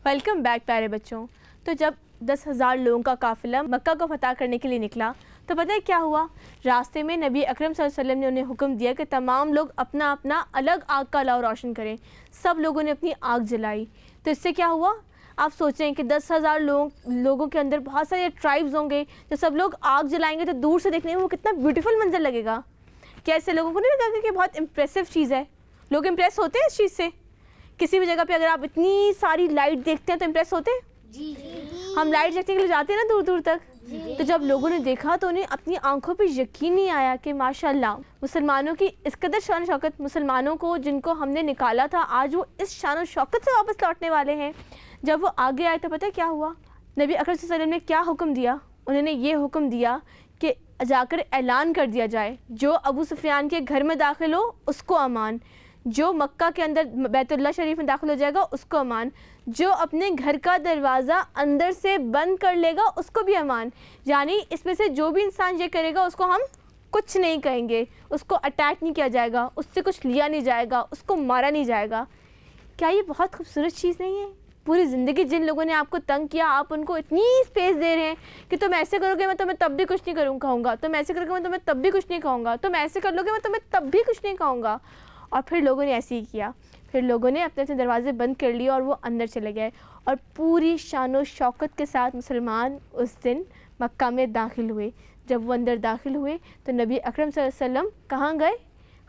Welcome back پیارے بچوں. تو جب 10,000 لوگوں کا قافلہ مکہ کو فتح کرنے کے لیے نکلا تو پتہ ہے کیا ہوا؟ راستے میں نبی اکرم صلی اللہ علیہ وسلم نے انہیں حکم دیا کہ تمام لوگ اپنا اپنا الگ آگ کا لو روشن کریں. سب لوگوں نے اپنی آگ جلائی. تو اس سے کیا ہوا؟ آپ سوچیں کہ 10,000 لوگوں کے اندر بہت سارے ٹرائبز ہوں گے. جو سب لوگ آگ جلائیں گے تو دور سے دیکھنے میں وہ کتنا بیوٹیفل منظر لگے گا. کیا ایسے لوگوں کو نہیں لگا کہ بہت امپریسو چیز ہے؟ لوگ امپریس ہوتے ہیں اس چیز سے. کسی بھی جگہ پہ اگر آپ اتنی ساری لائٹ دیکھتے ہیں تو امپریس ہوتے ہیں. ہم لائٹ دیکھنے کے لیے جاتے ہیں نا دور دور تک. تو جب لوگوں نے دیکھا تو انہیں اپنی آنکھوں پہ یقین نہیں آیا کہ ماشاءاللہ مسلمانوں کی اس قدر شان و شوکت، مسلمانوں کو جن کو ہم نے نکالا تھا آج وہ اس شان و شوکت سے واپس لوٹنے والے ہیں. جب وہ آگے آئے تو پتہ کیا ہوا؟ نبی اکرم صلی اللہ علیہ وسلم نے کیا حکم دیا؟ انہوں نے یہ حکم دیا کہ جا کر اعلان کر دیا جائے جو ابو سفیان کے گھر میں داخل ہو اس کو امان، جو مکہ کے اندر بیت اللہ شریف میں داخل ہو جائے گا اس کو امان، جو اپنے گھر کا دروازہ اندر سے بند کر لے گا اس کو بھی امان. یعنی اس میں سے جو بھی انسان یہ کرے گا اس کو ہم کچھ نہیں کہیں گے، اس کو اٹیک نہیں کیا جائے گا، اس سے کچھ لیا نہیں جائے گا، اس کو مارا نہیں جائے گا. کیا یہ بہت خوبصورت چیز نہیں ہے؟ پوری زندگی جن لوگوں نے آپ کو تنگ کیا آپ ان کو اتنی اسپیس دے رہے ہیں کہ تم ایسے کرو گے میں تمہیں تب بھی کچھ نہیں کہوں گا، تم ایسے کرو گے میں تمہیں تب بھی کچھ نہیں کہوں گا، تم ایسے کر لو گے میں تمہیں تب بھی کچھ نہیں کہوں گا. اور پھر لوگوں نے ایسے ہی کیا. پھر لوگوں نے اپنے اپنے دروازے بند کر لیے اور وہ اندر چلے گئے اور پوری شان و شوکت کے ساتھ مسلمان اس دن مکہ میں داخل ہوئے. جب وہ اندر داخل ہوئے تو نبی اکرم صلی اللہ علیہ وسلم کہاں گئے؟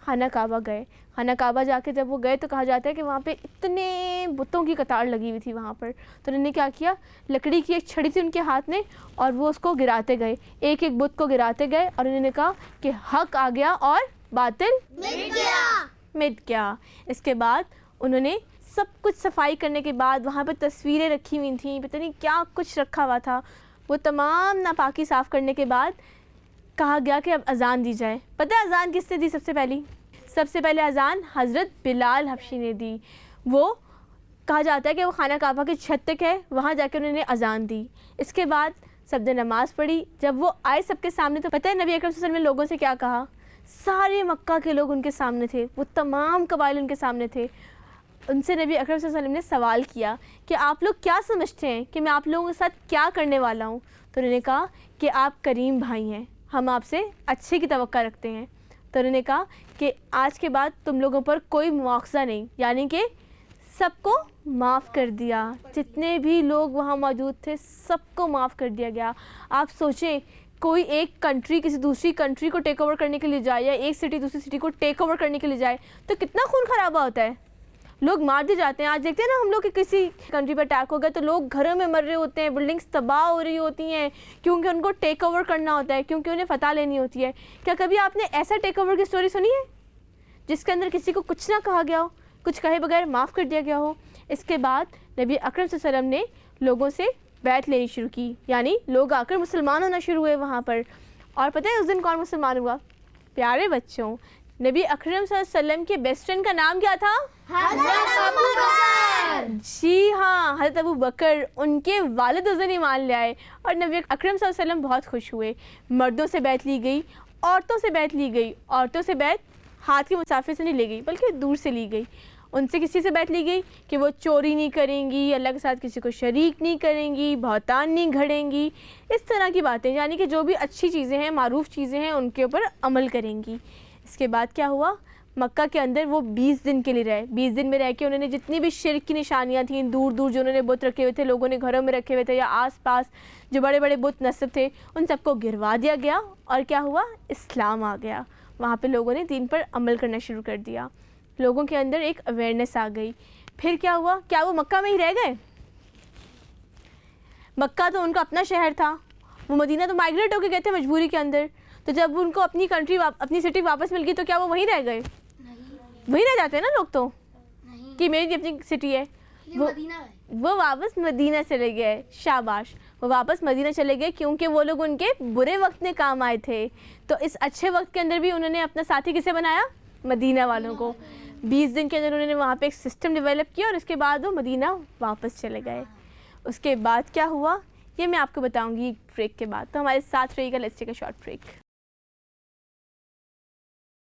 خانہ کعبہ گئے. خانہ کعبہ جا کے جب وہ گئے تو کہا جاتا ہے کہ وہاں پہ اتنے بتوں کی قطار لگی ہوئی تھی وہاں پر. تو انہوں نے کیا کیا؟ لکڑی کی ایک چھڑی تھی ان کے ہاتھ میں اور وہ اس کو گراتے گئے، ایک ایک بت کو گراتے گئے اور انہوں نے کہا کہ حق آ گیا اور باطل مٹ گیا. اس کے بعد انہوں نے سب کچھ صفائی کرنے کے بعد وہاں پہ تصویریں رکھی ہوئی تھیں، پتہ نہیں کیا کچھ رکھا ہوا تھا. وہ تمام ناپاکی صاف کرنے کے بعد کہا گیا کہ اب اذان دی جائے. پتہ ہے اذان کس نے دی؟ سب سے پہلے اذان حضرت بلال حبشی نے دی. وہ کہا جاتا ہے کہ وہ خانہ کعبہ کی چھت تک ہے، وہاں جا کے انہوں نے اذان دی. اس کے بعد سب نے نماز پڑھی. جب وہ آئے سب کے سامنے تو پتہ ہے نبی اکرم صلی اللہ علیہ وسلم نے لوگوں سے کیا کہا؟ سارے مکہ کے لوگ ان کے سامنے تھے، وہ تمام قبائل ان کے سامنے تھے. ان سے نبی اکرم صلی اللہ علیہ وسلم نے سوال کیا کہ آپ لوگ کیا سمجھتے ہیں کہ میں آپ لوگوں کے ساتھ کیا کرنے والا ہوں؟ تو انہوں نے کہا کہ آپ کریم بھائی ہیں، ہم آپ سے اچھے کی توقع رکھتے ہیں. تو انہوں نے کہا کہ آج کے بعد تم لوگوں پر کوئی مواخذہ نہیں، یعنی کہ سب کو معاف کر دیا. جتنے بھی لوگ وہاں موجود تھے سب کو معاف کر دیا گیا. آپ سوچیں کوئی ایک کنٹری کسی دوسری کنٹری کو ٹیک اوور کرنے کے لیے جائے یا ایک سٹی دوسری سٹی کو ٹیک اوور کرنے کے لیے جائے تو کتنا خون خرابہ ہوتا ہے، لوگ مار دیے جاتے ہیں. آج دیکھتے ہیں نا ہم لوگ کہ کسی کنٹری پہ اٹیک ہو گیا تو لوگ گھروں میں مر رہے ہوتے ہیں، بلڈنگس تباہ ہو رہی ہوتی ہیں کیونکہ ان کو ٹیک اوور کرنا ہوتا ہے، کیونکہ انہیں فتح لینی ہوتی ہے. کیا کبھی آپ نے ایسا ٹیک اوور کی سٹوری سنی ہے جس کے اندر کسی کو کچھ نہ کہا گیا ہو، کچھ کہے بغیر معاف کر دیا گیا ہو؟ اس کے بعد نبی اکرم صلی اللہ علیہ وسلم نے لوگوں سے بیعت لینی شروع کی، یعنی لوگ آ کر مسلمان ہونا شروع ہوئے وہاں پر. اور پتہ ہے اس دن کون مسلمان ہوا؟ پیارے بچوں، نبی اکرم صلی اللہ علیہ وسلم کے بیسٹ فرینڈ کا نام کیا تھا؟ حضرت ابو بکر. جی ہاں، حضرت ابو بکر. ان کے والد اس دن ایمان لے آئے اور نبی اکرم صلی اللہ علیہ وسلم بہت خوش ہوئے. مردوں سے بیعت لی گئی، عورتوں سے بیعت لی گئی. عورتوں سے بیعت ہاتھ کے مسافے سے نہیں لی گئی بلکہ دور سے لی گئی. ان سے کسی سے بیعت لی گئی کہ وہ چوری نہیں کریں گی، اللہ کے ساتھ کسی کو شریک نہیں کریں گی، بہتان نہیں گھڑیں گی، اس طرح کی باتیں، یعنی کہ جو بھی اچھی چیزیں ہیں، معروف چیزیں ہیں ان کے اوپر عمل کریں گی. اس کے بعد کیا ہوا؟ مکہ کے اندر وہ 20 دن کے لیے رہے. 20 دن میں رہ کے انہوں نے جتنی بھی شرک کی نشانیاں تھیں دور دور جو انہوں نے بت رکھے ہوئے تھے، لوگوں نے گھروں میں رکھے ہوئے تھے یا آس پاس جو بڑے بڑے بت نصب تھے، ان سب کو گروا دیا گیا. اور کیا ہوا؟ اسلام آ گیا. وہاں پہ لوگوں نے دین پر عمل کرنا شروع کر دیا. لوگوں کے اندر ایک اویئرنیس آ گئی. پھر کیا ہوا؟ کیا وہ مکہ میں ہی رہ گئے؟ مکہ تو ان کا اپنا شہر تھا، وہ مدینہ تو مائگریٹ ہو کے گئے تھے مجبوری کے اندر. تو جب ان کو اپنی کنٹری اپنی سٹی واپس مل گئی تو کیا وہ وہیں رہ گئے؟ وہیں رہ جاتے ہیں نا لوگ تو کہ میری اپنی سٹی ہے. وہ واپس مدینہ چلے گئے. شاباش، وہ واپس مدینہ چلے گئے کیونکہ وہ لوگ ان کے برے وقت میں کام آئے تھے. تو اس اچھے وقت کے اندر بھی انہوں نے اپنا ساتھی کسے بنایا؟ مدینہ والوں کو. 20 دن کے اندر انہوں نے وہاں پہ ایک سسٹم ڈیولپ کیا اور اس کے بعد وہ مدینہ واپس چلے گئے. اس کے بعد کیا ہوا یہ میں آپ کو بتاؤں گی بریک کے بعد. تو ہمارے ساتھ رہیے گا. Let's take a short break.